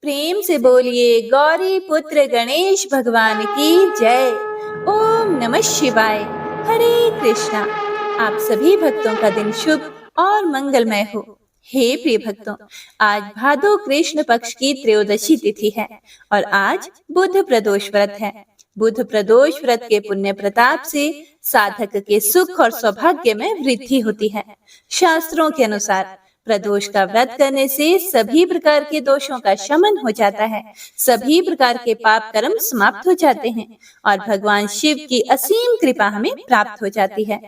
प्रेम से बोलिए गौरी पुत्र गणेश भगवान की जय। ओम नमः शिवाय। हरे कृष्णा। आप सभी भक्तों का दिन शुभ और मंगलमय हो। हे प्रिय भक्तों, आज भादो कृष्ण पक्ष की त्रयोदशी तिथि है और आज बुध प्रदोष व्रत है। बुध प्रदोष व्रत के पुण्य प्रताप से साधक के सुख और सौभाग्य में वृद्धि होती है। शास्त्रों के अनुसार प्रदोष का व्रत करने से सभी प्रकार के दोषों का शमन हो जाता है, सभी प्रकार के पाप कर्म समाप्त हो जाते हैं और भगवान शिव की असीम कृपा हमें प्राप्त हो जाती है।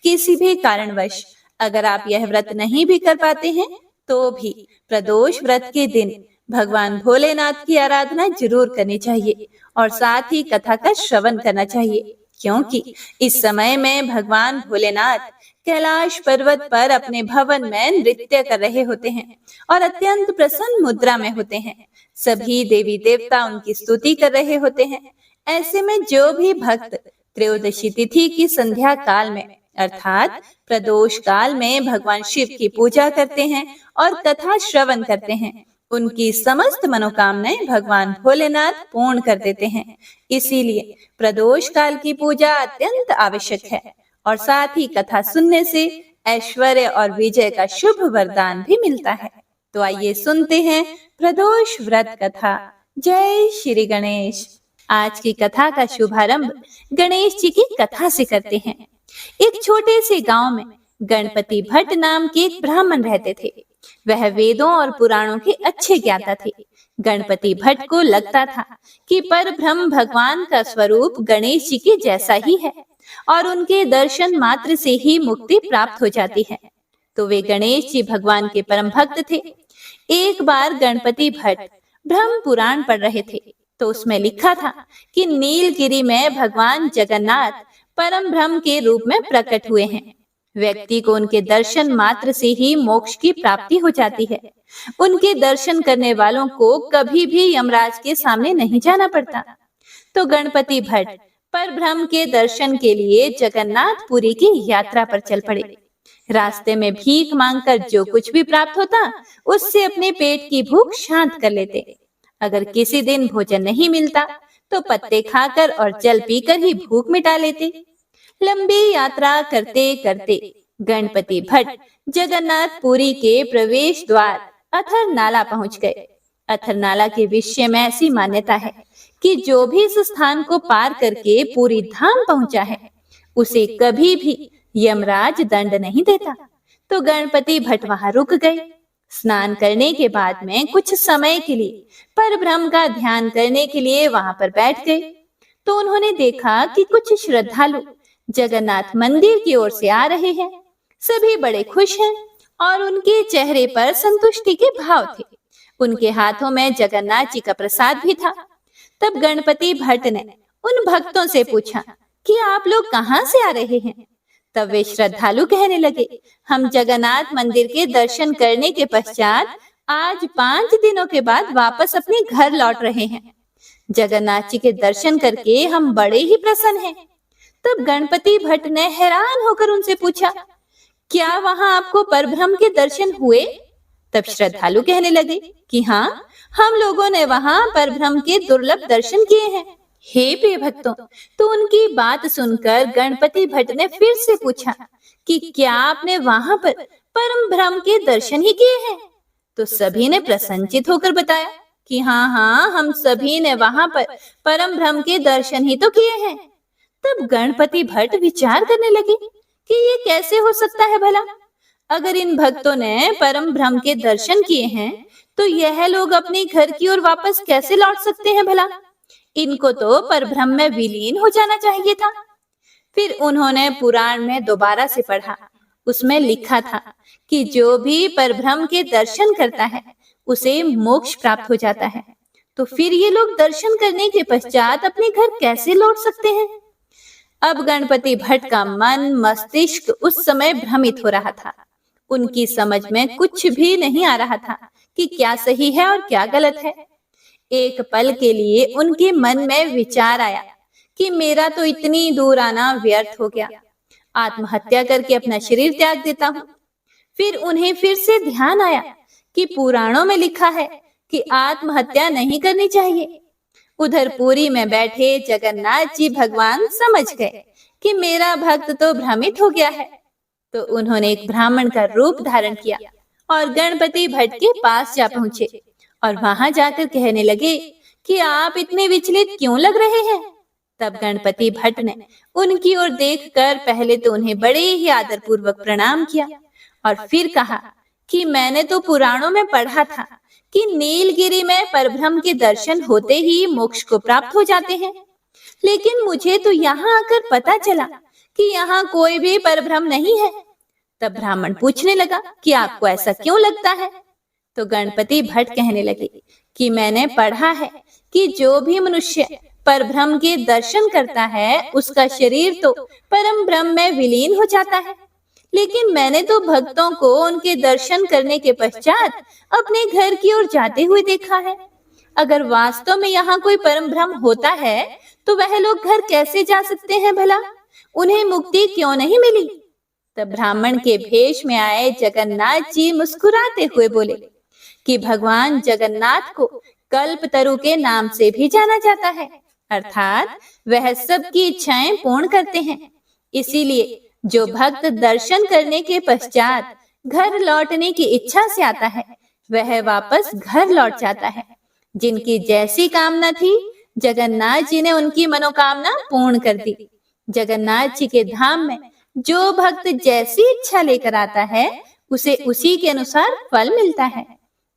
किसी भी कारणवश अगर आप यह व्रत नहीं भी कर पाते हैं तो भी प्रदोष व्रत के दिन भगवान भोलेनाथ की आराधना जरूर करनी चाहिए और साथ ही कथा का श्रवण करना चाहिए, क्योंकि इस समय में भगवान भोलेनाथ कैलाश पर्वत पर अपने भवन में नृत्य कर रहे होते हैं और अत्यंत प्रसन्न मुद्रा में होते हैं। सभी देवी देवता उनकी स्तुति कर रहे होते हैं। ऐसे में जो भी भक्त त्रयोदशी तिथि की संध्या काल में अर्थात प्रदोष काल में भगवान शिव की पूजा करते हैं और कथा श्रवण करते हैं, उनकी समस्त मनोकामनाएं भगवान भोलेनाथ पूर्ण कर देते हैं। इसीलिए प्रदोष काल की पूजा अत्यंत आवश्यक है और साथ ही कथा सुनने से ऐश्वर्य और विजय का शुभ वरदान भी मिलता है। तो आइए सुनते हैं प्रदोष व्रत कथा। जय श्री गणेश। आज की कथा का शुभारंभ गणेश जी की कथा से करते हैं। एक छोटे से गांव में गणपति भट्ट नाम के एक ब्राह्मण रहते थे। वह वेदों और पुराणों के अच्छे ज्ञाता थे। गणपति भट्ट को लगता था कि परब्रह्म भगवान का स्वरूप गणेश जी के जैसा ही है और उनके दर्शन मात्र से ही मुक्ति प्राप्त हो जाती है। तो वे गणेश जी भगवान के परम भक्त थे। एक बार गणपति भट्ट ब्रह्म पुराण पढ़ रहे थे तो उसमें लिखा था कि नीलगिरी में भगवान जगन्नाथ परम ब्रह्म के रूप में प्रकट हुए हैं। व्यक्ति को उनके दर्शन मात्र से ही मोक्ष की प्राप्ति हो जाती है। उनके दर्शन करने वालों को कभी भी यमराज के सामने नहीं जाना पड़ता। तो गणपति भट्ट परब्रह्म के दर्शन के लिए जगन्नाथपुरी की यात्रा पर चल पड़े। रास्ते में भीख मांगकर जो कुछ भी प्राप्त होता उससे अपने पेट की भूख शांत कर लेते। अगर किसी दिन भोजन नहीं मिलता तो पत्ते खाकर और जल पीकर ही भूख मिटा लेते। लंबी यात्रा करते करते गणपति भट्ट जगन्नाथपुरी के प्रवेश द्वार अथर नाला पहुंच गए। अथर नाला के विषय में ऐसी मान्यता है कि जो भी इस स्थान को पार करके पूरी धाम पहुंचा है उसे कभी भी यमराज दंड नहीं देता। तो गणपति भट्ट वहां रुक गए। स्नान करने के बाद में कुछ समय के लिए परब्रह्म का ध्यान करने के लिए वहां पर बैठ गए। तो उन्होंने देखा कि कुछ श्रद्धालु जगन्नाथ मंदिर की ओर से आ रहे हैं। सभी बड़े खुश हैं और उनके चेहरे पर संतुष्टि के भाव थे। उनके हाथों में जगन्नाथ जी का प्रसाद भी था। तब गणपति भट्ट ने उन भक्तों से पूछा कि आप लोग कहाँ से आ रहे हैं। तब वे श्रद्धालु कहने लगे, हम जगन्नाथ मंदिर के दर्शन करने के पश्चात आज 5 दिनों के बाद वापस अपने घर लौट रहे हैं। जगन्नाथ जी के दर्शन करके हम बड़े ही प्रसन्न हैं। तब गणपति भट्ट ने हैरान होकर उनसे पूछा, क्या वहां आपको परब्रह्म के दर्शन हुए। तब श्रद्धालु कहने लगे कि हाँ, हम लोगों ने वहां परब्रह्म के दुर्लभ दर्शन किए हैं। हे प्रिय भक्तों, तो उनकी बात सुनकर गणपति भट्ट ने फिर से पूछा कि क्या आपने वहां पर परम ब्रह्म के दर्शन ही किए हैं। तो सभी ने प्रसन्नचित होकर बताया कि हाँ, हम सभी ने वहां पर परम ब्रह्म के दर्शन ही तो किए हैं। तब गणपति भट्ट विचार करने लगे कि ये कैसे हो सकता है भला। अगर इन भक्तों ने परम ब्रह्म के दर्शन किए हैं तो यह लोग अपने घर की ओर वापस कैसे लौट सकते हैं भला। इनको तो परब्रह्म में विलीन हो जाना चाहिए था। फिर उन्होंने पुराण में दोबारा से पढ़ा। उसमें लिखा था कि जो भी परब्रह्म के दर्शन करता है उसे मोक्ष प्राप्त हो जाता है। तो फिर ये लोग दर्शन करने के पश्चात अपने घर कैसे लौट सकते हैं। अब गणपति भट्ट का मन मस्तिष्क उस समय भ्रमित हो रहा था। उनकी समझ में कुछ भी नहीं आ रहा था कि क्या सही है और क्या गलत है। एक पल के लिए उनके मन में विचार आया कि मेरा तो इतनी दूर आना व्यर्थ हो गया, आत्महत्या करके अपना शरीर त्याग देता हूँ। फिर उन्हें फिर से ध्यान आया कि पुराणों में लिखा है कि आत्महत्या नहीं करनी चाहिए। उधर पुरी में बैठे जगन्नाथ जी भगवान समझ गए कि मेरा भक्त तो भ्रमित हो गया है, तो उन्होंने एक ब्राह्मण का रूप धारण किया और गणपति भट्ट के पास जा पहुंचे और वहां जाकर कहने लगे कि आप इतने विचलित क्यों लग रहे हैं। तब गणपति भट्ट ने उनकी ओर देखकर पहले तो उन्हें बड़े ही आदरपूर्वक प्रणाम किया और फिर कहा कि मैंने तो पुराणों में पढ़ा था कि नीलगिरी में परब्रह्म के दर्शन होते ही मोक्ष को प्राप्त हो जाते हैं, लेकिन मुझे तो यहाँ आकर पता चला कि यहाँ कोई भी परब्रह्म नहीं है। तब ब्राह्मण पूछने लगा कि आपको ऐसा क्यों लगता है। तो गणपति भट्ट कहने लगे कि मैंने पढ़ा है कि जो भी मनुष्य परब्रह्म के दर्शन करता है उसका शरीर तो परम ब्रह्म में विलीन हो जाता है, लेकिन मैंने तो भक्तों को उनके दर्शन करने के पश्चात अपने घर की ओर जाते हुए देखा है। अगर वास्तव में यहाँ कोई परम ब्रह्म होता है तो वह लोग घर कैसे जा सकते हैं भला? उन्हें मुक्ति क्यों नहीं मिली? तब ब्राह्मण के भेष में आए जगन्नाथ जी मुस्कुराते हुए बोले कि भगवान जगन्नाथ को कल्पतरु के नाम से भी जाना जाता है, अर्थात वह सबकी इच्छाएं पूर्ण करते हैं। इसीलिए जो भक्त दर्शन करने के पश्चात घर लौटने की इच्छा से आता है वह वापस घर लौट जाता है। जिनकी जैसी कामना थी जगन्नाथ जी ने उनकी मनोकामना पूर्ण कर दी। जगन्नाथ जी के धाम में जो भक्त जैसी इच्छा लेकर आता है उसे उसी के अनुसार फल मिलता है।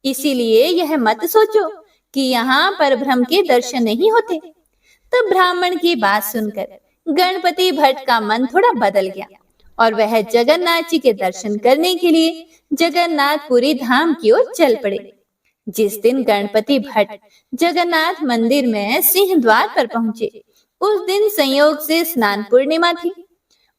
इसीलिए यह मत सोचो कि यहाँ परब्रह्म के दर्शन नहीं होते। तब ब्राह्मण की बात सुनकर गणपति भट्ट का मन थोड़ा बदल गया और वह जगन्नाथ जी के दर्शन करने के लिए जगन्नाथपुरी धाम की ओर चल पड़े। जिस दिन गणपति भट्ट जगन्नाथ मंदिर में सिंह द्वार पर पहुंचे उस दिन संयोग से स्नान पूर्णिमा थी।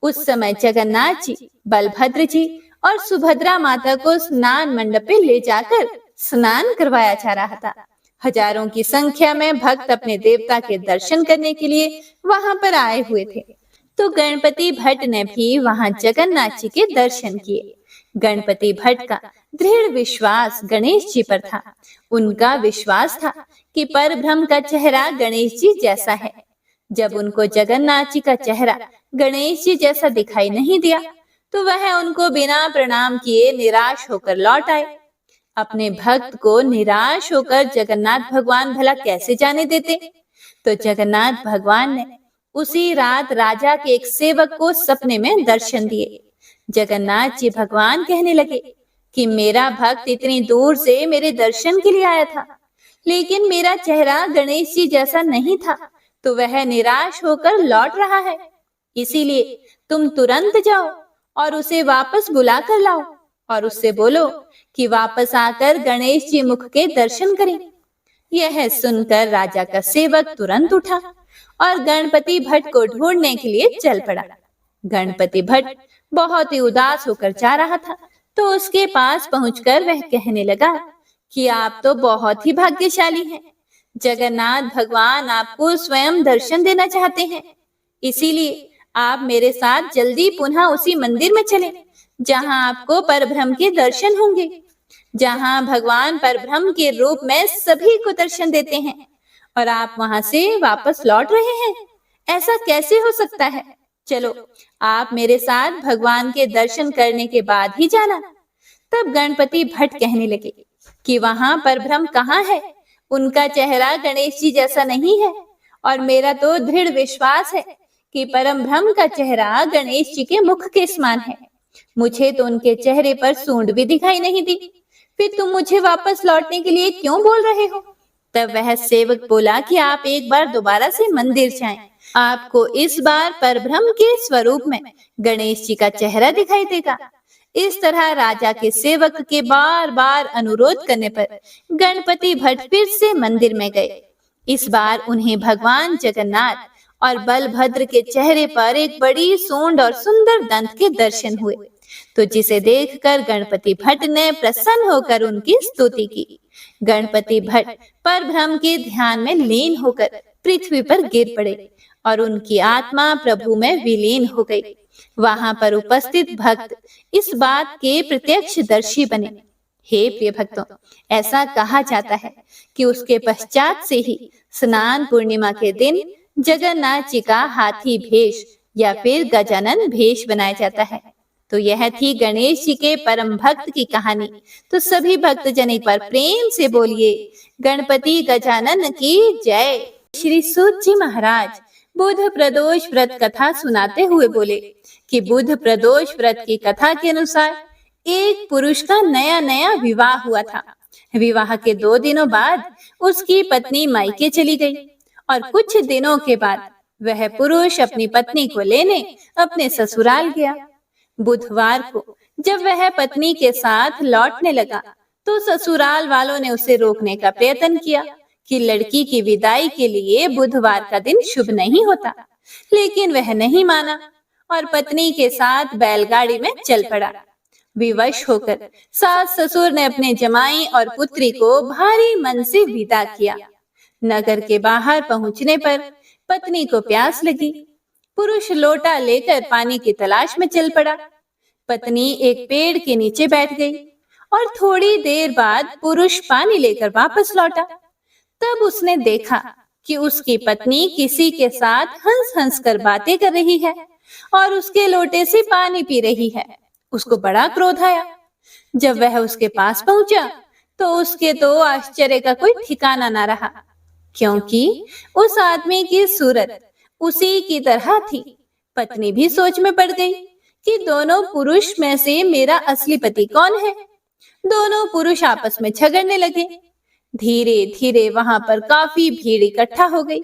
उस समय जगन्नाथ जी, बलभद्र जी और सुभद्रा माता को स्नान मंडप पे ले जाकर स्नान करवाया जा रहा था। हजारों की संख्या में भक्त अपने देवता के दर्शन करने के लिए वहां पर आए हुए थे, तो गणपति भट्ट ने भी वहां जगन्नाथ जी के दर्शन किए। गणपति भट्ट का दृढ़ विश्वास गणेश जी पर था। उनका विश्वास था कि परब्रह्म का चेहरा गणेश जी जैसा है। जब उनको जगन्नाथ जी का चेहरा गणेश जी जैसा दिखाई नहीं दिया तो वह उनको बिना प्रणाम किए निराश होकर लौट आए। अपने भक्त को निराश होकर जगन्नाथ भगवान भला कैसे जाने देते? तो जगन्नाथ भगवान ने उसी रात राजा के एक सेवक को सपने में दर्शन दिए। जगन्नाथ जी भगवान कहने लगे कि मेरा भक्त इतनी दूर से मेरे दर्शन के लिए आया था, लेकिन मेरा चेहरा गणेश जी जैसा नहीं था, तो वह निराश होकर लौट रहा है। इसीलिए तुम तुरंत जाओ और उसे वापस बुला कर लाओ और उससे बोलो कि वापस आकर गणेश जी मुख के दर्शन करें। यह सुनकर राजा का सेवक तुरंत उठा और गणपति भट्ट को ढूंढने के लिए चल पड़ा। गणपति भट्ट बहुत ही उदास होकर जा रहा था, तो उसके पास पहुंचकर वह कहने लगा कि आप तो बहुत ही भाग्यशाली हैं। जगन्नाथ भगवान आपको स्वयं दर्शन देना चाहते हैं, इसीलिए आप मेरे साथ जल्दी पुनः उसी मंदिर में चलें जहां आपको परब्रह्म के दर्शन होंगे, जहां भगवान परब्रह्म के रूप में सभी को दर्शन देते हैं और आप वहां से वापस लौट रहे हैं। ऐसा कैसे हो सकता है? चलो आप मेरे साथ भगवान के दर्शन करने के बाद ही जाना। तब गणपति भट्ट कहने लगे कि वहां परब्रह्म कहाँ है? उनका चेहरा गणेश जी जैसा नहीं है और मेरा तो दृढ़ विश्वास है कि परम ब्रह्म का चेहरा गणेश जी के मुख के समान है। मुझे तो उनके चेहरे पर सूंड भी दिखाई नहीं दी, फिर तुम मुझे वापस लौटने के लिए क्यों बोल रहे हो? तब वह सेवक बोला कि आप एक बार दोबारा से मंदिर जाएं, आपको इस बार परब्रह्म के स्वरूप में गणेश जी का चेहरा दिखाई देगा। इस तरह राजा के सेवक के बार बार अनुरोध करने पर गणपति भट्ट फिर से मंदिर में गए। इस बार उन्हें भगवान जगन्नाथ और बलभद्र के चेहरे पर एक बड़ी सूंड और सुंदर दंत के दर्शन हुए, तो जिसे देखकर गणपति भट्ट ने प्रसन्न होकर उनकी स्तुति की। गणपति भट्ट परब्रह्म के ध्यान में लीन होकर पृथ्वी पर गिर पड़े और उनकी आत्मा प्रभु में विलीन हो गई। वहां पर उपस्थित भक्त इस बात के प्रत्यक्षदर्शी बने। हे प्रिय भक्तों, ऐसा कहा जाता है कि उसके पश्चात से ही स्नान पूर्णिमा के दिन जगन्नाथ जी का हाथी भेष या फिर गजानन भेष बनाया जाता है। तो यह थी गणेश जी के परम भक्त की कहानी। तो सभी भक्तजन एक बार प्रेम से बोलिए गणपति गजानन की जय। श्री सूत जी महाराज बुध प्रदोष व्रत कथा सुनाते हुए बोले कि बुध प्रदोष व्रत की कथा के अनुसार एक पुरुष का नया नया विवाह हुआ था। विवाह के 2 दिनों बाद उसकी पत्नी मायके चली गई और कुछ दिनों के बाद वह पुरुष अपनी पत्नी को लेने अपने ससुराल गया। बुधवार को जब वह पत्नी के साथ लौटने लगा तो ससुराल वालों ने उसे रोकने का प्रयत्न किया कि लड़की की विदाई के लिए बुधवार का दिन शुभ नहीं होता, लेकिन वह नहीं माना और पत्नी के साथ बैलगाड़ी में चल पड़ा। विवश होकर सास ससुर ने अपने जमाई और पुत्री को भारी मन से विदा किया। नगर के बाहर पहुंचने पर पत्नी को प्यास लगी। पुरुष लोटा लेकर पानी की तलाश में चल पड़ा। पत्नी एक पेड़ के नीचे बैठ गई और थोड़ी देर बाद पुरुष पानी लेकर वापस लौटा। तब उसने देखा कि उसकी पत्नी किसी के साथ हंस हंस कर बातें कर रही है और उसके लोटे से पानी पी रही है। उसको बड़ा क्रोध आया। जब वह उसके पास पहुंचा तो उसके तो आश्चर्य का कोई ठिकाना ना रहा, क्योंकि उस आदमी की सूरत उसी की तरह थी। पत्नी भी सोच में पड़ गई कि दोनों पुरुष में से मेरा असली पति कौन है। दोनों पुरुष आपस में झगड़ने लगे। धीरे धीरे वहां पर काफी भीड़ इकट्ठा हो गई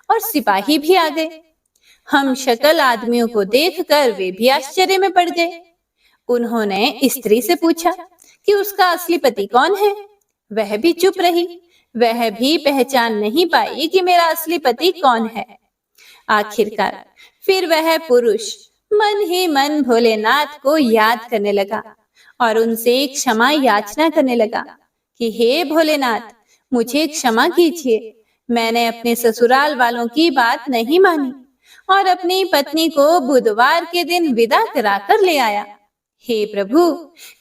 और सिपाही भी आ गए। हम शक्ल आदमियों को देखकर वे भी आश्चर्य में पड़ गए। उन्होंने स्त्री से पूछा कि उसका असली पति कौन है। वह भी चुप रही। वह भी पहचान नहीं पाई कि मेरा असली पति कौन है। आखिरकार फिर वह पुरुष मन ही मन भोलेनाथ को याद करने लगा और उनसे क्षमा याचना करने लगा कि हे भोलेनाथ, मुझे क्षमा कीजिए। मैंने अपने ससुराल वालों की बात नहीं मानी और अपनी पत्नी को बुधवार के दिन विदा कराकर ले आया। हे प्रभु,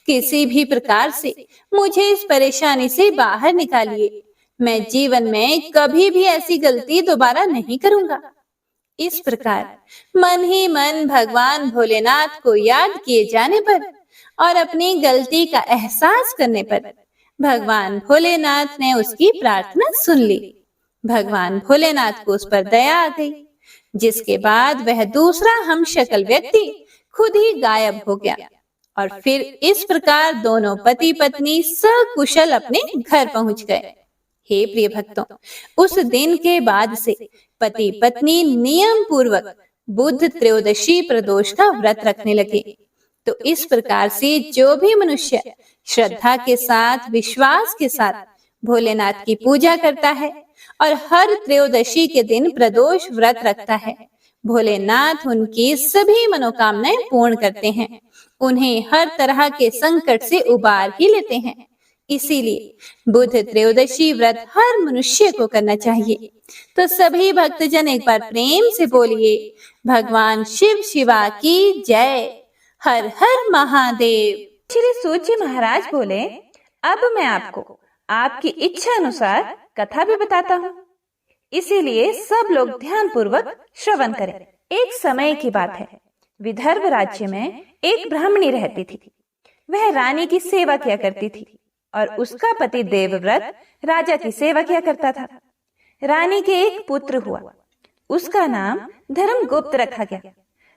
किसी भी प्रकार से मुझे इस परेशानी से बाहर निकालिए। मैं जीवन में कभी भी ऐसी गलती दोबारा नहीं करूंगा। इस प्रकार मन ही मन भगवान भोलेनाथ को याद किए जाने पर और अपनी गलती का एहसास करने पर भगवान भोलेनाथ ने उसकी प्रार्थना सुन ली। भगवान भोलेनाथ को उस पर दया आ गई, जिसके बाद वह दूसरा हमशक्ल व्यक्ति खुद ही गायब हो गया और फिर इस प्रकार दोनों पति पत्नी सकुशल अपने घर पहुंच गए। हे प्रिय भक्तों, उस दिन के बाद से पति पत्नी नियम पूर्वक बुध त्रयोदशी प्रदोष का व्रत रखने लगे। तो इस प्रकार से जो भी मनुष्य श्रद्धा के साथ, विश्वास के साथ भोलेनाथ की पूजा करता है और हर त्रयोदशी के दिन प्रदोष व्रत रखता है, भोलेनाथ उनकी सभी मनोकामनाएं पूर्ण करते हैं। उन्हें हर तरह के संकट से उबार ही लेते हैं। इसीलिए बुध त्रयोदशी व्रत हर मनुष्य को करना चाहिए। तो सभी भक्तजन एक बार प्रेम से बोलिए भगवान शिव शिवा की जय। हर हर महादेव। श्री सूत जी महाराज बोले, अब मैं आपको आपकी इच्छा अनुसार कथा भी बताता हूँ, इसीलिए सब लोग ध्यान पूर्वक श्रवण करें। एक समय की बात है, विदर्भ राज्य में एक ब्राह्मणी रहती थी। वह रानी की सेवा किया करती थी और उसका पति देवव्रत राजा की सेवा किया करता था। रानी के एक पुत्र हुआ, उसका नाम धर्मगुप्त रखा गया।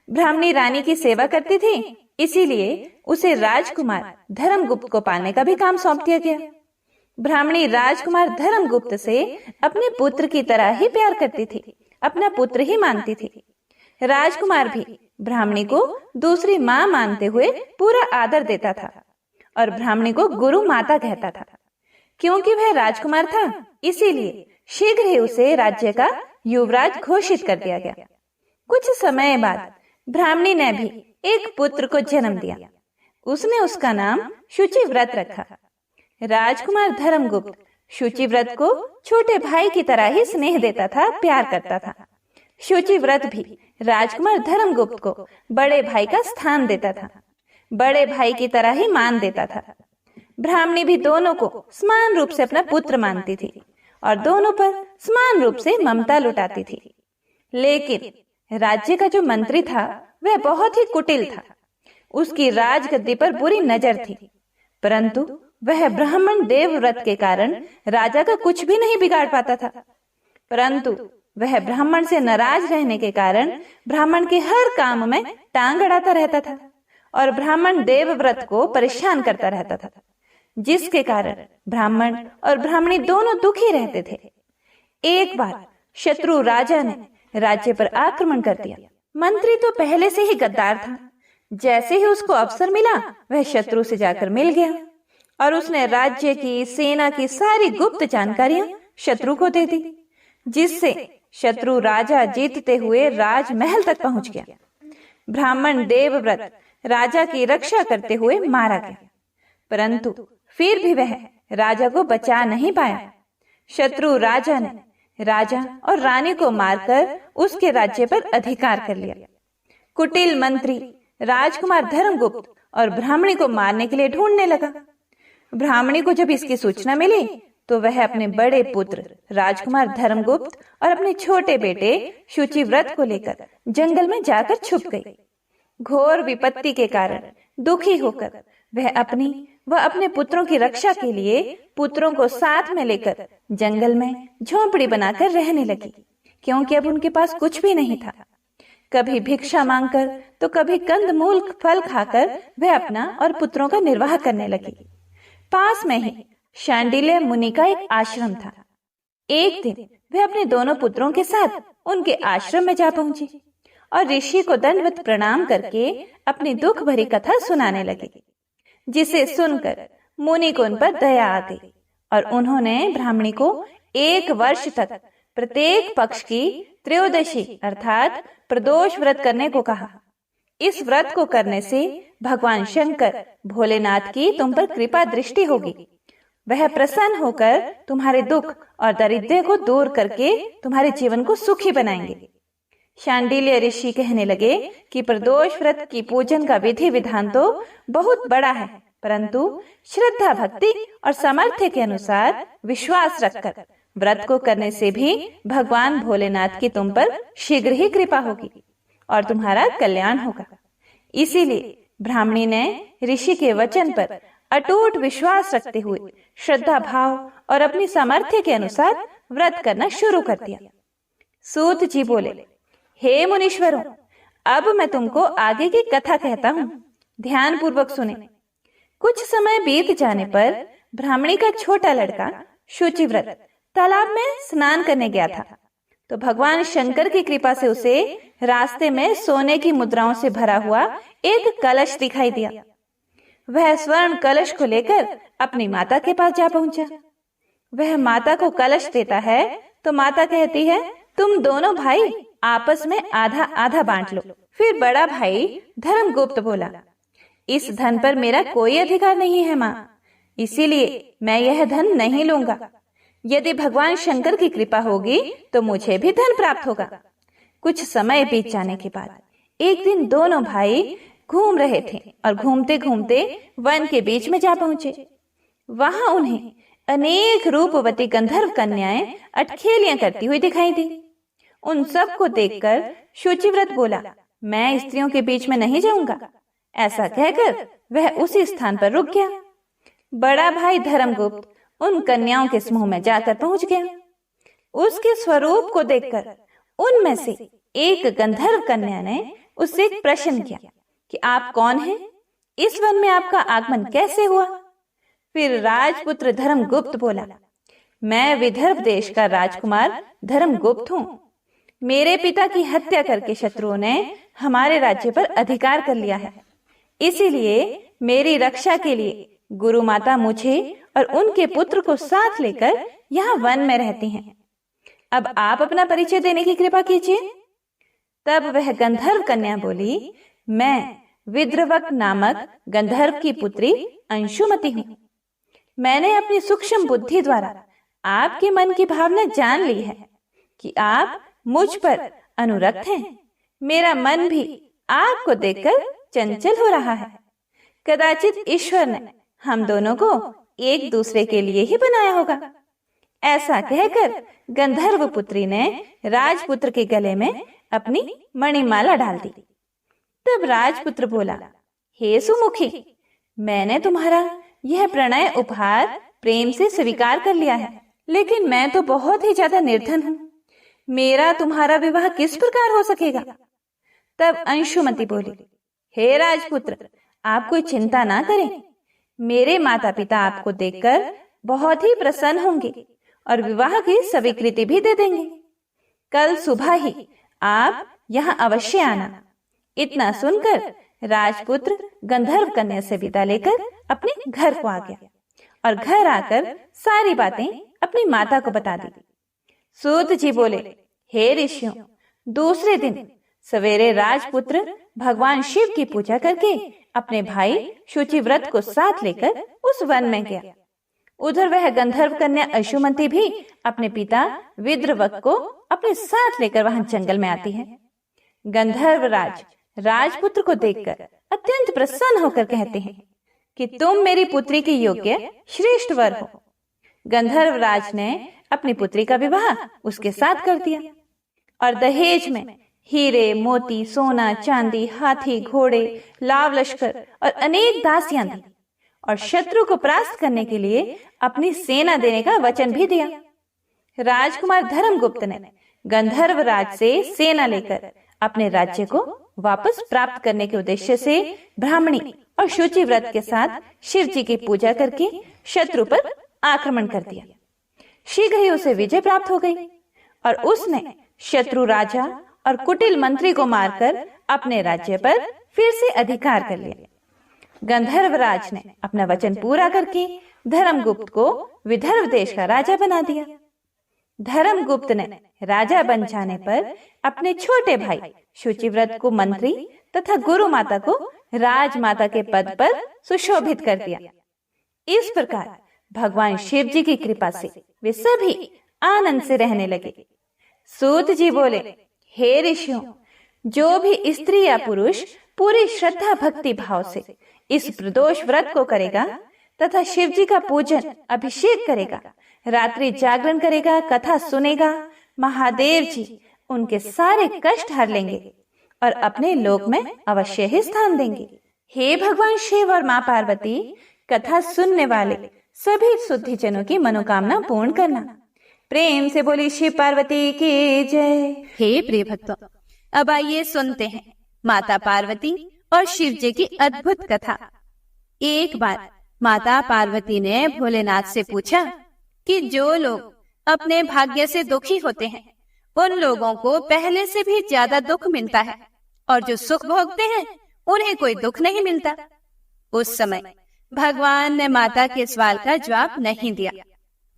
ब्राह्मणी रानी की सेवा करती थी, इसीलिए उसे राजकुमार धर्मगुप्त को पालने का भी काम सौंप दिया गया। ब्राह्मणी राजकुमार धर्मगुप्त से अपने पुत्र की तरह ही प्यार करती थी, अपना पुत्र ही मानती थी। राजकुमार भी ब्राह्मणी को दूसरी माँ मानते हुए पूरा आदर देता था और ब्राह्मणी को गुरु माता कहता था। क्योंकि वह राजकुमार था, इसीलिए शीघ्र ही उसे राज्य का युवराज घोषित कर दिया गया। कुछ समय बाद ब्राह्मणी ने भी एक पुत्र को जन्म दिया। उसने उसका नाम शुचिव्रत रखा। राजकुमार धर्मगुप्त शुचिव्रत को छोटे भाई की तरह ही स्नेह देता था, प्यार करता था। शुचिव्रत भी राजकुमार धर्मगुप्त को बड़े भाई का स्थान देता था, बड़े भाई की तरह ही मान देता था। ब्राह्मणी भी दोनों को समान रूप से अपना पुत्र मानती थी और दोनों पर समान रूप से ममता लुटाती थी। लेकिन राज्य का जो मंत्री था वह बहुत ही कुटिल था। उसकी राजगद्दी पर बुरी नजर थी, परंतु वह ब्राह्मण देवव्रत के कारण राजा का कुछ भी नहीं बिगाड़ पाता था। परंतु वह ब्राह्मण से नाराज रहने के कारण ब्राह्मण के हर काम में टांग अड़ाता रहता था और ब्राह्मण देवव्रत को परेशान करता रहता था, जिसके कारण ब्राह्मण और ब्राह्मणी दोनों दुखी रहते थे। एक बार शत्रु राजा ने राज्य पर आक्रमण कर दिया। मंत्री तो पहले से ही गद्दार था। जैसे ही उसको अवसर मिला वह शत्रु से जाकर मिल गया और उसने राज्य की, सेना की सारी गुप्त जानकारियां शत्रु को दे दी, जिससे शत्रु राजा जीतते हुए राजमहल तक पहुंच गया। ब्राह्मण देवव्रत राजा की रक्षा करते हुए मारा गया, परंतु फिर भी वह राजा को बचा नहीं पाया। शत्रु राजा ने राजा और रानी को मारकर उसके राज्य पर अधिकार कर लिया। कुटिल मंत्री राजकुमार धर्मगुप्त और ब्राह्मणी को मारने के लिए ढूंढने लगा। ब्राह्मणी को जब इसकी सूचना मिली तो वह अपने बड़े पुत्र राजकुमार धर्मगुप्त और अपने छोटे बेटे शुचिव्रत को लेकर जंगल में जाकर छुप गई। घोर विपत्ति के कारण दुखी होकर वह अपनी व अपने पुत्रों की रक्षा के लिए पुत्रों को साथ में लेकर जंगल में झोंपड़ी बनाकर रहने लगी, क्योंकि अब उनके पास कुछ भी नहीं था। कभी भिक्षा मांगकर तो कभी कंदमूल फल खाकर वह अपना और पुत्रों का निर्वाह करने लगी। पास में ही शांडिल्य मुनि का एक आश्रम था। एक दिन वह अपने दोनों पुत्रों के साथ उनके आश्रम में जा पहुंची और ऋषि को दंडवत प्रणाम करके अपनी दुख भरी कथा सुनाने लगी, जिसे सुनकर मुनि को उन पर दया आ गई और उन्होंने ब्राह्मणी को 1 वर्ष तक प्रत्येक पक्ष की त्रयोदशी अर्थात प्रदोष व्रत करने को कहा। इस व्रत को करने से भगवान शंकर भोलेनाथ की तुम पर कृपा दृष्टि होगी। वह प्रसन्न होकर तुम्हारे दुख और दरिद्र को दूर करके तुम्हारे जीवन को सुखी बनाएंगे। शांडिल्य ऋषि कहने लगे कि प्रदोष व्रत की पूजन का विधि विधान तो बहुत बड़ा है, परंतु श्रद्धा भक्ति और सामर्थ्य के अनुसार विश्वास रखकर व्रत को करने से भी भगवान भोलेनाथ की तुम पर शीघ्र ही कृपा होगी और तुम्हारा कल्याण होगा। इसीलिए ब्राह्मणी ने ऋषि के वचन पर अटूट विश्वास रखते हुए श्रद्धा भाव और अपनी सामर्थ्य के अनुसार व्रत करना शुरू कर दिया। सूत जी बोले, हे मुनीश्वरों, अब मैं तुमको आगे की कथा कहता हूँ, ध्यान पूर्वक सुने। कुछ समय बीत जाने पर ब्राह्मणी का छोटा लड़का शुचिव्रत तालाब में स्नान करने गया था, तो भगवान शंकर की कृपा से उसे रास्ते में सोने की मुद्राओं से भरा हुआ एक कलश दिखाई दिया। वह स्वर्ण कलश को लेकर अपनी माता के पास जा पहुंचा। वह माता को कलश देता है तो माता कहती है, तुम दोनों भाई आपस में आधा आधा बांट लो। फिर बड़ा भाई धर्मगुप्त बोला, इस धन पर मेरा कोई अधिकार नहीं है माँ, इसीलिए मैं यह धन नहीं लूंगा। यदि भगवान शंकर की कृपा होगी तो मुझे भी धन प्राप्त होगा। कुछ समय बीत जाने के बाद एक दिन दोनों भाई घूम रहे थे और घूमते घूमते वन के बीच में जा पहुंचे। वहां उन्हें अनेक रूपवती गंधर्व कन्याएं अटखेलियां करती हुई दिखाई दी। उन सब को देखकर शुचिव्रत बोला, मैं स्त्रियों के बीच में नहीं जाऊंगा। ऐसा कहकर वह उसी स्थान पर रुक गया। बड़ा भाई धर्मगुप्त उन कन्याओं के समूह में जाकर पहुंच गया। उसके स्वरूप को देखकर उनमें से एक गंधर्व कन्या ने उससे एक प्रश्न किया कि आप कौन हैं? इस वन में आपका आगमन कैसे हुआ? फिर राजपुत्र धर्मगुप्त बोला, मैं विदर्भ देश का राजकुमार धर्मगुप्त हूँ। मेरे पिता की हत्या करके शत्रुओं ने हमारे राज्य पर अधिकार कर लिया है, इसीलिए मेरी रक्षा के लिए गुरु माता मुझे और उनके पुत्र को साथ लेकर यहाँ वन में रहती हैं। अब आप अपना परिचय देने की कृपा कीजिए। तब वह गंधर्व कन्या बोली, मैं विद्रवक नामक गंधर्व की पुत्री अंशुमति हूँ। मैंने अपनी सूक्ष्म बुद्धि द्वारा आपके मन की भावना जान ली है कि आप मुझ पर अनुरक्त हैं। मेरा मन भी आपको देखकर चंचल हो रहा है। कदाचित ईश्वर ने हम दोनों को एक दूसरे के लिए ही बनाया होगा। ऐसा कहकर गंधर्व पुत्री ने राजपुत्र के गले में अपनी मणिमाला डाल दी। तब राजपुत्र बोला, हे सुमुखी, मैंने तुम्हारा यह प्रणय उपहार प्रेम से स्वीकार कर लिया है, लेकिन मैं तो बहुत ही ज्यादा निर्धन हूँ। मेरा तुम्हारा विवाह किस प्रकार हो सकेगा? तब अंशुमती बोली, हे राजपुत्र, आप कोई चिंता ना करें। मेरे माता पिता आपको देखकर बहुत ही प्रसन्न होंगे और विवाह की स्वीकृति भी दे देंगे। कल सुबह ही आप यहाँ अवश्य आना। इतना सुनकर राजपुत्र गंधर्व कन्या से विदा लेकर अपने घर को आ गया और घर आकर सारी बातें अपनी माता को बता दी। सूत जी बोले, हे ऋषियों, दूसरे दिन सवेरे राजपुत्र भगवान शिव की पूजा करके अपने भाई शुचिव्रत को साथ लेकर उस वन में गया। उधर वह गंधर्व कन्या अंशुमती भी अपने पिता विद्रवक को अपने साथ लेकर वहां जंगल में आती है। गंधर्व राज राजपुत्र को देखकर अत्यंत प्रसन्न होकर कहते हैं कि तुम मेरी पुत्री की योग्य श्रेष्ठ वर हो। गंधर्व राज ने अपनी पुत्री का विवाह उसके साथ कर दिया और दहेज में हीरे, मोती, सोना, चांदी, हाथी, घोड़े, लाव लश्कर और अनेक दासियां दी और शत्रु को परास्त करने के लिए अपनी सेना देने का वचन भी दिया। राजकुमार धर्मगुप्त ने गंधर्व राज से सेना लेकर अपने राज्य को वापस प्राप्त करने के उद्देश्य से ब्राह्मणी और शुचिव्रत के साथ शिव जी की पूजा करके शत्रु पर आक्रमण कर दिया। शीघ्र ही उसे विजय प्राप्त हो गई और उसने शत्रु राजा और कुटिल मंत्री को मारकर अपने राज्य पर फिर से अधिकार कर लिया। गंधर्व राज ने अपना वचन पूरा करके धर्मगुप्त को विदर्भ देश का राजा बना दिया। धर्मगुप्त ने राजा बन जाने पर अपने छोटे भाई शुचिव्रत को मंत्री तथा गुरु माता को राजमाता के पद पर सुशोभित कर दिया। इस प्रकार भगवान शिव जी की कृपा से वे सभी आनंद से रहने लगे। सूत जी बोले, हे ऋषियों, जो भी स्त्री या पुरुष पूरी श्रद्धा भक्ति भाव से इस प्रदोष व्रत को करेगा तथा शिव जी का पूजन अभिषेक करेगा, रात्रि जागरण करेगा, कथा सुनेगा, महादेव जी उनके सारे कष्ट हर लेंगे और अपने लोक में अवश्य ही स्थान देंगे। हे भगवान शिव और माँ पार्वती, कथा सुनने वाले सभी शुद्धि जनों की मनोकामना पूर्ण करना। प्रेम से बोली शिव पार्वती की जय। हे प्रिय भक्तों, अब आइए सुनते हैं माता पार्वती और शिव जी की अद्भुत कथा। एक बार माता पार्वती ने भोलेनाथ से पूछा कि जो लोग अपने भाग्य से दुखी होते हैं उन लोगों को पहले से भी ज्यादा दुख मिलता है और जो सुख भोगते हैं उन्हें कोई दुख नहीं मिलता। उस समय भगवान ने माता के सवाल का जवाब नहीं दिया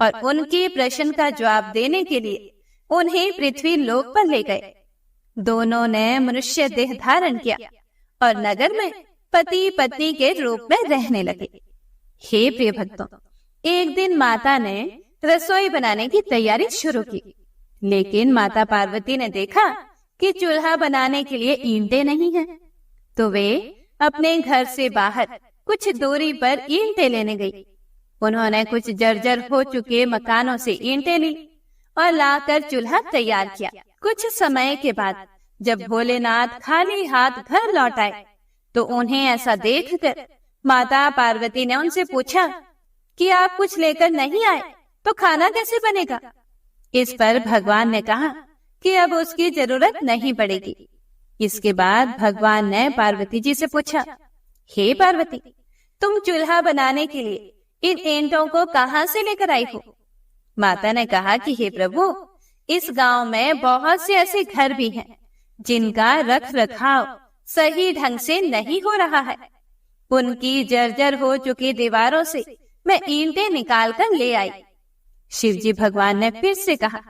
और उनके प्रश्न का जवाब देने के लिए उन्हें पृथ्वी लोक पर ले गए। दोनों ने मनुष्य देह धारण किया और नगर में पति पत्नी के रूप में रहने लगे। हे प्रिय भक्तों, एक दिन माता ने रसोई बनाने की तैयारी शुरू की, लेकिन माता पार्वती ने देखा कि चूल्हा बनाने के लिए ईंटें नहीं हैं, तो वे अपने घर से बाहर कुछ दूरी पर ईंटें लेने गई। उन्होंने कुछ जर्जर हो चुके मकानों से ईंटें ली और लाकर चूल्हा तैयार किया। कुछ समय के बाद जब भोलेनाथ खाली हाथ घर लौट आए तो उन्हें ऐसा देखकर माता पार्वती ने उनसे पूछा कि आप कुछ लेकर नहीं आए तो खाना कैसे बनेगा। इस पर भगवान ने कहा कि अब उसकी जरूरत नहीं पड़ेगी। इसके बाद भगवान ने पार्वती जी से पूछा, हे पार्वती, तुम चूल्हा बनाने के लिए इन ईंटों को कहाँ से लेकर आई हो। माता ने कहा कि हे प्रभु, इस गांव में बहुत से ऐसे घर भी हैं जिनका रख रखाव सही ढंग से नहीं हो रहा है। उनकी जर्जर हो चुकी दीवारों से मैं ईंटें निकाल कर ले आई। शिव जी भगवान ने फिर से कहा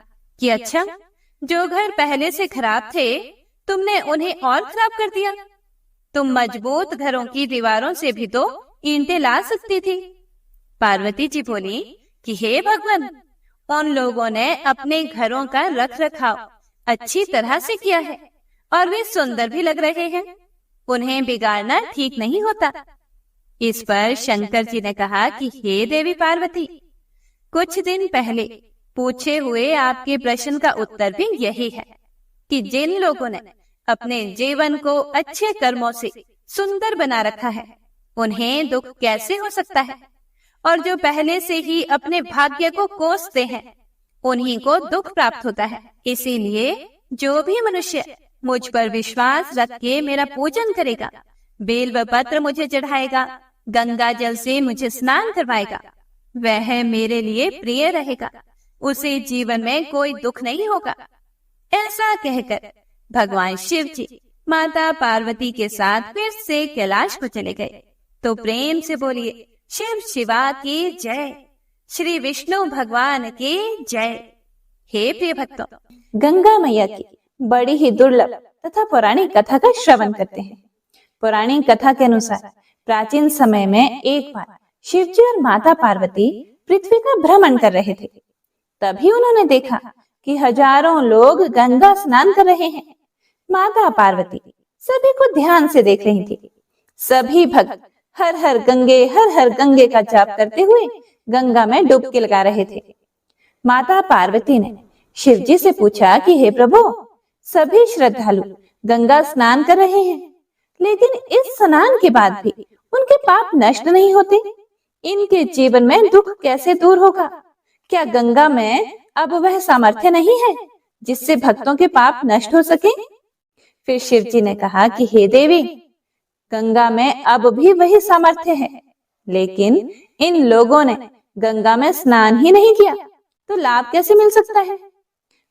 कि अच्छा, जो घर पहले से खराब थे तुमने उन्हें और खराब कर दिया। तुम मजबूत घरों की दीवारों से भी तो ईंटें ला सकती थी। पार्वती जी बोली कि हे भगवान, उन लोगों ने अपने घरों का रख रखाव अच्छी तरह से किया है और वे सुंदर भी लग रहे हैं, उन्हें बिगाड़ना ठीक नहीं होता। इस पर शंकर जी ने कहा कि हे देवी पार्वती, कुछ दिन पहले पूछे हुए आपके प्रश्न का उत्तर भी यही है कि जिन लोगों ने अपने जीवन को अच्छे कर्मों से सुंदर बना रखा है, उन्हें दुख कैसे हो सकता है, और जो पहले से ही अपने भाग्य को कोसते हैं, उन्हीं को दुख प्राप्त होता है। इसीलिए जो भी मनुष्य मुझ पर विश्वास रख के मेरा पूजन करेगा, बेल व पत्र मुझे चढ़ाएगा, गंगा जल से मुझे स्नान करवाएगा, वह मेरे लिए प्रिय रहेगा, उसे जीवन में कोई दुख नहीं होगा। ऐसा कहकर भगवान शिव जी माता पार्वती के साथ फिर से कैलाश को चले गए। तो प्रेम से बोलिए शिव शिवा की जय, श्री विष्णु भगवान की जय। हे प्रिय भक्तों, गंगा मैया की बड़ी ही दुर्लभ तथा पौराणिक कथा का श्रवण करते हैं। पौराणिक कथा के अनुसार प्राचीन समय में एक बार शिवजी और माता पार्वती पृथ्वी का भ्रमण कर रहे थे। तभी उन्होंने देखा कि हजारों लोग गंगा स्नान कर रहे हैं। माता पार्वती सभी को ध्यान से देख रही थी। सभी भक्त हर हर गंगे का जाप करते हुए गंगा में डुबकी लगा रहे थे। माता पार्वती ने शिवजी से पूछा कि हे प्रभु, सभी श्रद्धालु गंगा स्नान कर रहे हैं, लेकिन इस स्नान के बाद भी उनके पाप नष्ट नहीं होते। इनके जीवन में दुख कैसे दूर होगा? क्या गंगा में अब वह सामर्थ्य नहीं है जिससे भक्तों के पाप नष्ट हो सके? फिर शिवजी ने कहा कि हे देवी, गंगा में अब भी वही सामर्थ्य है, लेकिन इन लोगों ने गंगा में स्नान ही नहीं किया, तो लाभ कैसे मिल सकता है?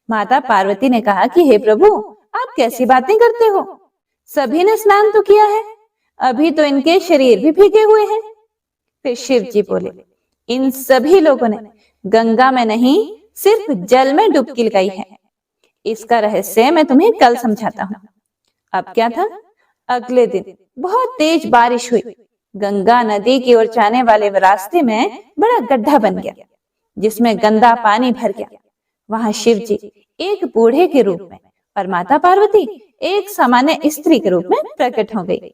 माता पार्वती ने कहा कि हे प्रभु, आप कैसी बातें करते हो? सभी ने स्नान तो किया है, अभी तो इनके शरीर भी भीगे हुए हैं। फिर शिव जी बोले, इन सभी लोगों ने गंगा में नहीं, सिर्फ जल में डुबकी लगाई है। इसका रहस्य मैं तुम्हें कल समझाता हूँ। अब क्या था? अगले दिन बहुत तेज बारिश हुई। गंगा नदी की ओर जाने वाले रास्ते में बड़ा गड्ढा बन गया, जिसमें गंदा पानी भर गया। वहां शिव जी एक बूढ़े के रूप में और माता पार्वती एक सामान्य स्त्री के रूप में प्रकट हो गई।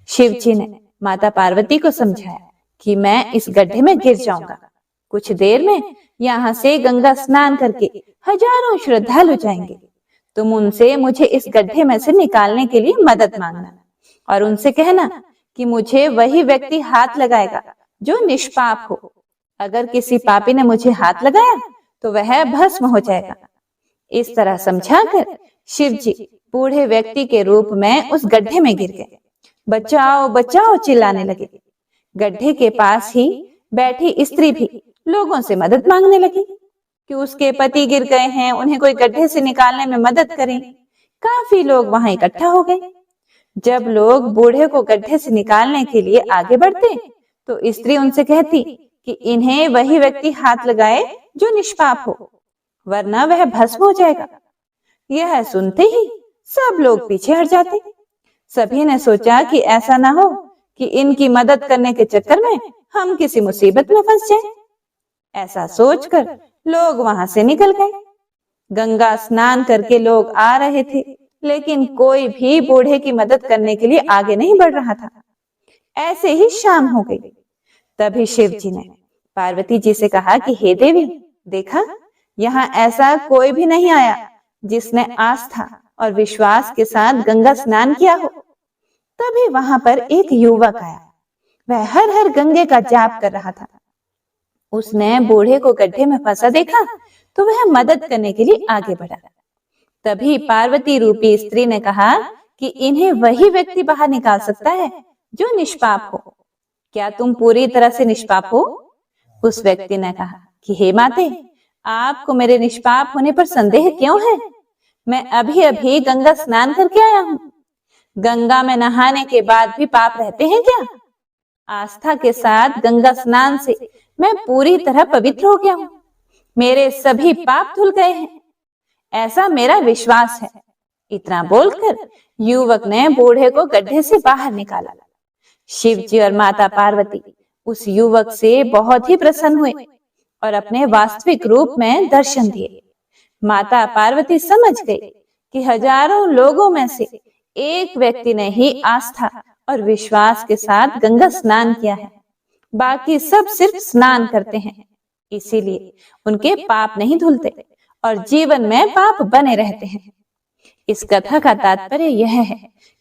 शिव जी ने माता पार्वती को समझाया कि मैं इस गड्ढे में गिर जाऊंगा। कुछ देर में यहाँ से गंगा स्नान करके हजारों श्रद्धालु जाएंगे। तुम उनसे मुझे इस गड्ढे में से निकालने के लिए मदद मांगना और उनसे कहना कि मुझे वही व्यक्ति हाथ लगाएगा जो निष्पाप हो। अगर किसी पापी ने मुझे हाथ लगाया तो वह भस्म हो जाएगा। इस तरह समझाकर शिव जी बूढ़े व्यक्ति के रूप में उस गड्ढे में गिर गए। बचाओ बचाओ चिल्लाने लगे। गड्ढे के पास ही बैठी स्त्री भी लोगों से मदद मांगने लगी कि उसके पति गिर गए हैं, उन्हें कोई गड्ढे से निकालने में मदद करें। काफी लोग वहां इकट्ठा हो गए। जब लोग बूढ़े को गड्ढे से निकालने के लिए आगे बढ़ते तो स्त्री उनसे कहती कि इन्हें वही व्यक्ति हाथ लगाए जो निष्पाप हो, वरना वह भस्म हो जाएगा। यह सुनते ही सब लोग पीछे हट जाते। सभी ने सोचा कि ऐसा ना हो कि इनकी मदद करने के चक्कर में हम किसी मुसीबत में फंस जाएं। ऐसा सोचकर लोग वहां से निकल गए। गंगा स्नान करके लोग आ रहे थे, लेकिन कोई भी बूढ़े की मदद करने के लिए आगे नहीं बढ़ रहा था। ऐसे ही शाम हो गई। तभी शिव जी ने पार्वती जी से कहा कि हे देवी, देखा, यहाँ ऐसा कोई भी नहीं आया जिसने आस्था और विश्वास के साथ गंगा स्नान किया हो। तभी वहां पर एक युवक आया। वह हर गंगे का जाप कर रहा था। उसने बूढ़े को गड्ढे में फंसा देखा तो वह मदद करने के लिए आगे बढ़ा। तभी पार्वती रूपी स्त्री ने कहा कि इन्हें वही व्यक्ति बाहर निकाल सकता है जो निष्पाप हो। क्या तुम पूरी तरह से निष्पाप हो? उस व्यक्ति ने कहा कि हे माते, आपको मेरे निष्पाप होने पर संदेह क्यों है? मैं अभी अभी गंगा स्नान करके आया हूँ। गंगा में नहाने के बाद भी पाप रहते हैं क्या? आस्था के साथ गंगा स्नान से मैं पूरी तरह पवित्र हो गया हूँ। मेरे सभी पाप धुल गए हैं, ऐसा मेरा विश्वास है। इतना बोलकर युवक ने बूढ़े को गड्ढे से बाहर निकाला। शिव जी और माता पार्वती उस युवक से बहुत ही प्रसन्न हुए और अपने वास्तविक रूप में दर्शन दिए। माता पार्वती समझ गई कि हजारों लोगों में से एक व्यक्ति ने ही आस्था और विश्वास के साथ गंगा स्नान किया है। बाकी सब सिर्फ स्नान करते हैं, इसीलिए उनके पाप नहीं धुलते और जीवन में पाप बने रहते हैं। इस कथा का तात्पर्य यह है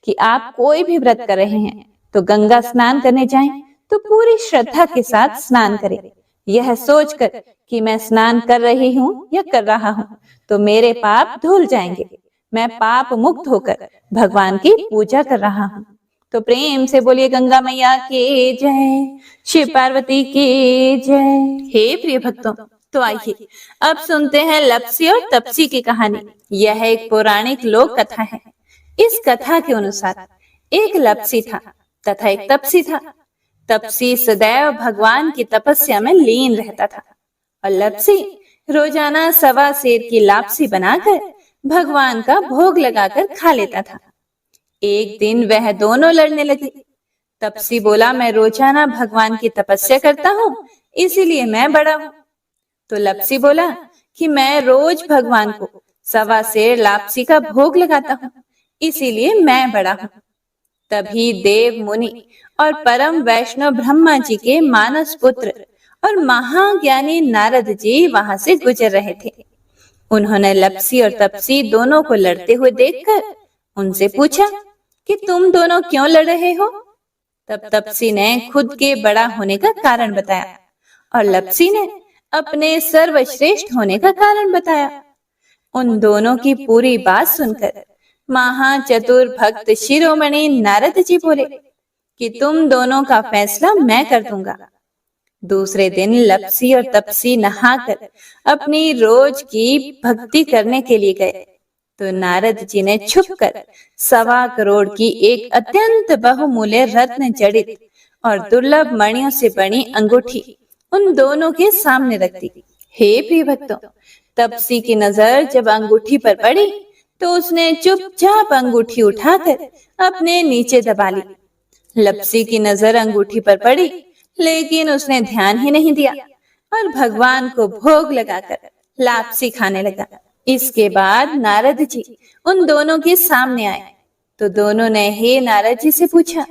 कि आप कोई भी व्रत कर रहे हैं तो गंगा स्नान करने जाएं तो पूरी श्रद्धा के साथ स्नान करें, यह सोचकर कि मैं स्नान कर रही हूँ या कर रहा हूँ तो मेरे पाप धुल जाएंगे, मैं पाप मुक्त होकर भगवान की पूजा कर रहा हूँ। तो प्रेम से बोलिए गंगा मैया की जय, शिव पार्वती की जय। हे प्रिय भक्तों, तो आइए अब सुनते हैं लप्सी और तप्सी की कहानी। यह एक पौराणिक लोक कथा है। इस कथा के अनुसार एक लप्सी था तथा एक तप्सी था। तप्सी सदैव भगवान की तपस्या में लीन रहता था और लप्सी रोजाना 1.25 सेर की लापसी बनाकर भगवान का भोग लगाकर खा लेता था। एक दिन वह दोनों लड़ने लगे। तप्सी बोला, मैं रोजाना भगवान की तपस्या करता हूँ, इसीलिए मैं बड़ा हूँ। तो लप्सी बोला कि मैं रोज भगवान को 1.25 सेर लापसी का भोग लगाता हूँ, इसीलिए मैं बड़ा हूँ। तभी देव मुनि और परम वैष्णव ब्रह्मा जी के मानस पुत्र और महाज्ञानी नारद जी वहां से गुजर रहे थे। उन्होंने लप्सी और तप्सी दोनों को लड़ते हुए देखकर उनसे पूछा कि तुम दोनों क्यों लड़ रहे हो। तब तप्सी ने खुद के बड़ा होने का कारण बताया और लप्सी ने अपने सर्वश्रेष्ठ होने का कारण बताया। उन दोनों की पूरी बात सुनकर महाचतुर भक्त शिरोमणि नारद जी बोले कि तुम दोनों का फैसला मैं कर दूंगा। दूसरे दिन लप्सी और तप्सी नहाकर अपनी रोज की भक्ति करने के लिए गए तो नारद जी ने छुपकर 1.25 करोड़ की एक अत्यंत बहुमूल्य रत्न जड़ित और दुर्लभ मणियों से बनी अंगूठी उन दोनों के सामने रख दी। हे प्रिय भक्तों, तप्सी की नजर जब अंगूठी पर पड़ी तो उसने चुपचाप अंगूठी उठाकर अपने नीचे दबा ली। लप्सी की नजर अंगूठी पर पड़ी लेकिन उसने ध्यान ही नहीं दिया और भगवान को भोग लगाकर लापसी खाने लगा। इसके बाद नारद जी उन दोनों के सामने आए तो दोनों ने हे नारद जी से पूछा,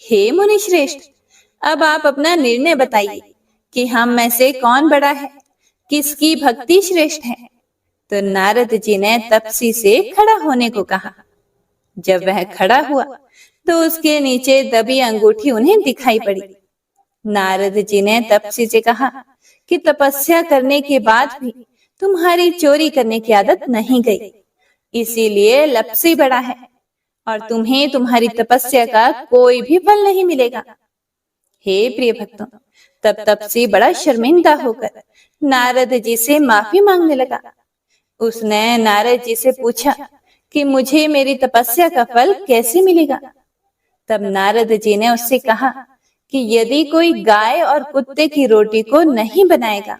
हे मुनि श्रेष्ठ, अब आप अपना निर्णय बताइए कि हम में से कौन बड़ा है, किसकी भक्ति श्रेष्ठ है। तो नारद जी ने तप्सी से खड़ा होने को कहा। जब वह खड़ा हुआ तो उसके नीचे दबी अंगूठी उन्हें दिखाई पड़ी। नारद जी ने तप्सी से कहा कि तपस्या करने के बाद भी तुम्हारी चोरी करने की आदत नहीं गई, इसीलिए लप्सी बड़ा है और तुम्हें तुम्हारी तपस्या का कोई भी फल नहीं मिलेगा। हे प्रिय भक्तों, तब तप्सी बड़ा शर्मिंदा होकर नारद जी से माफी मांगने लगा। उसने नारद जी से पूछा कि मुझे मेरी तपस्या का फल कैसे मिलेगा। तब नारद जी ने उससे कहा कि यदि कोई गाय और कुत्ते की रोटी को नहीं बनाएगा,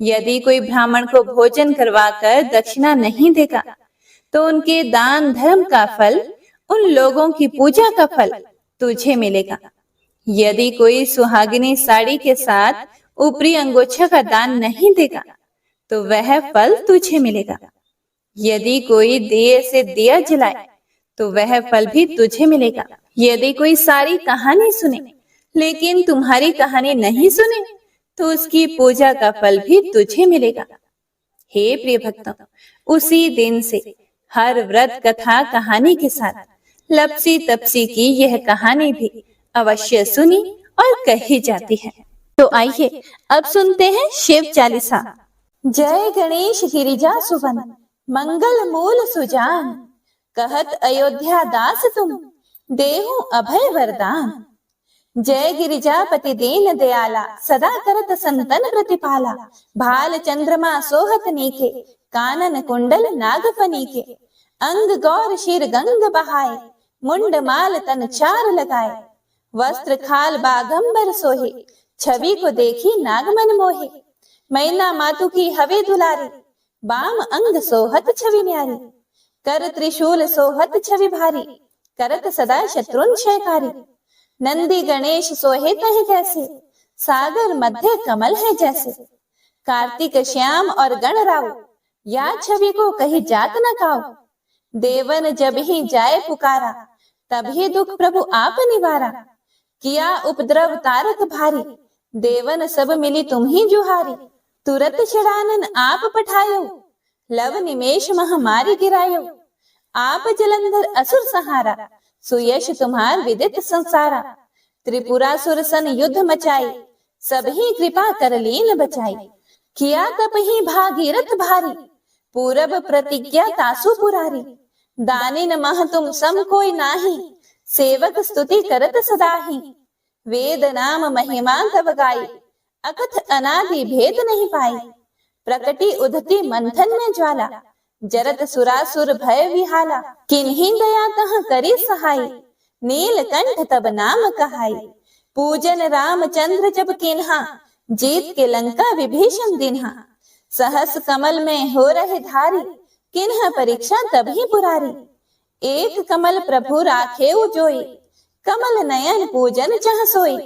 यदि कोई ब्राह्मण को भोजन करवाकर दक्षिणा नहीं देगा, तो उनके दान धर्म का फल, उन लोगों की पूजा का फल तुझे मिलेगा। यदि कोई सुहागिनी साड़ी के साथ ऊपरी अंगोछा का दान नहीं देगा तो वह फल तुझे मिलेगा। यदि कोई दिए से दिया जलाए तो वह फल भी तुझे मिलेगा। यदि कोई सारी कहानी सुने लेकिन तुम्हारी कहानी नहीं सुने तो उसकी पूजा का फल भी तुझे मिलेगा। हे प्रिय भक्तों, उसी दिन से हर व्रत कथा कहानी के साथ लप्सी तप्सी की यह कहानी भी अवश्य सुनी और कही जाती है। तो आइए अब सुनते हैं शिव चालीसा। जय गणेश गिरिजा सुवन, मंगल मूल सुजान, कहत अयोध्या दास तुम, देहु अभय वरदान। जय गिरिजापति दीन दयाला, सदा करत संतन प्रतिपाला। भाल चंद्रमा सोहत नीके, कानन कुंडल नागफनी के। अंग गौर शिर गंग बहाए, मुंड माल तन चार लगाए। वस्त्र खाल बागंबर सोहे, छवि को देखी नागमन मोहे। मैना मातु की हवे दुलारी, बाम अंग सोहत छवि न्यारी। कर त्रिशूल सोहत छवि भारी, करत सदा शत्रुन क्षयकारी। नंदी गणेश सोहे तह जैसे, सागर मध्य कमल है जैसे। कार्तिक श्याम और गण राव, या छवि को कही जात न काओ। देवन जब ही जाए पुकारा, तभी दुख प्रभु आप निवारा। किया उपद्रव तारक भारी, देवन सब मिली तुम्ही जुहारी। तुरत छड़ानन आप पठायो, लव निमेष महामारी गिरायो। आप जलंधर असुर सहारा, सुयश तुम्हार विदित संसारा। त्रिपुरासुर सन युद्ध मचाई, सबही कृपा कर लीन बचाई। किया तप ही भागीरथ भारी, पूरब प्रतिज्ञा तासु पुरारी। दानिन मह तुम सम कोई नाही, सेवक स्तुति करत सदाही। वेद नाम महिमा तब गाई, अकथ अनादि भेद नहीं पाई। प्रकटी उधती मंथन में ज्वाला, जरत सुरासुर भय विहाला। किन्हीं दया तह करी सहाय, नीलकंठ तब नाम कहाई। पूजन रामचंद्र जब किन्हा, जीत के लंका विभीषण दिन्हा। सहस कमल में हो रहे धारी, किन्ह परीक्षा तभी पुरारी। एक कमल प्रभु राखे जोई, कमल नयन पूजन चह सोई।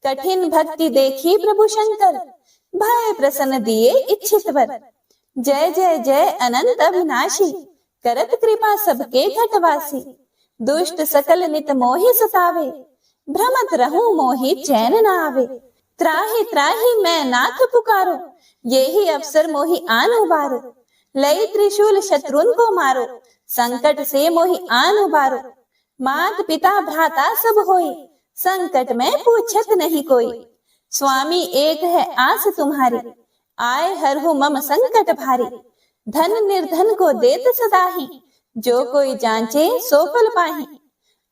कठिन भक्ति देखी प्रभु शंकर, भय प्रसन्न दिए इच्छित वर। जय जय जय अनंत अविनाशी, करत कृपा सबके घटवासी। दुष्ट सकल नित मोहि सतावे, भ्रमत रहूं मोहि चैन न आवे। त्राहि त्राहि मैं नाथ पुकारो, यही अवसर मोहि आन उबारो। लई त्रिशूल शत्रुन को मारो, संकट से मोहि आन उबारो। मात पिता भ्राता सब होई, संकट में पूछत नहीं कोई। स्वामी एक है आस तुम्हारी, आए हरहु मम संकट भारी। धन निर्धन को देत सदाही, जो कोई जांचे सो फल पाही।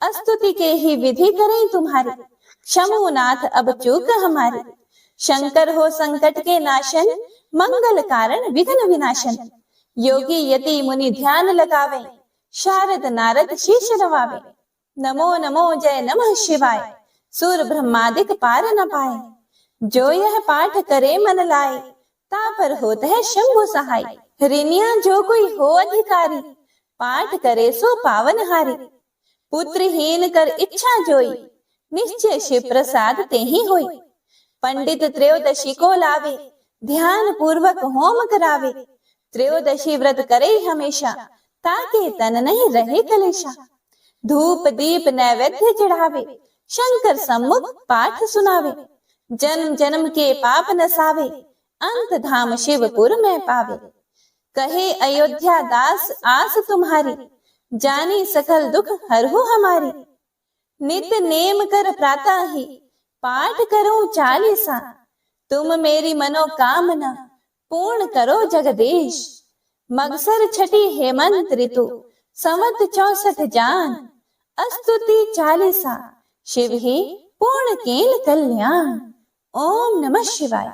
अस्तुति के ही विधि करें तुम्हारी, क्षमो नाथ अब चूक हमारी। शंकर हो संकट के नाशन, मंगल कारण विघ्न विनाशन। योगी यति मुनि ध्यान लगावे, शारद नारद शीश नवावे। नमो नमो जय नमः शिवाय, सुर ब्रह्मादिक पार न पाए। जो यह पाठ करे मन लाए, तापर होत है शंभु सहाय। ऋणिया जो कोई हो अधिकारी, पाठ करे सो पावनहारी। पुत्रहीन कर इच्छा जोई, निश्चय शिव प्रसाद ते ही होई। पंडित त्रयोदशी को लावे, ध्यान पूर्वक होम करावे। त्रयोदशी व्रत करे हमेशा, ताके तन नहीं रहे कलेशा। धूप दीप नैवेद्य चढ़ावे, शंकर सम्मुख पाठ सुनावे। जन्म जन्म के पाप नसावे, अंत धाम शिवपुर में पावे। कहे अयोध्या दास आस तुम्हारी, जानी सकल दुख हरहु हमारी। नित नेम कर प्रातः ही, पाठ करो चालीसा। तुम मेरी मनोकामना, पूर्ण करो जगदीश। मगसर छठी हेमंत ऋतु, संवत 64 जान। अस्तुति चालीसा, शिव ही पूर्ण कील कल्याण। ओम नमः शिवाय।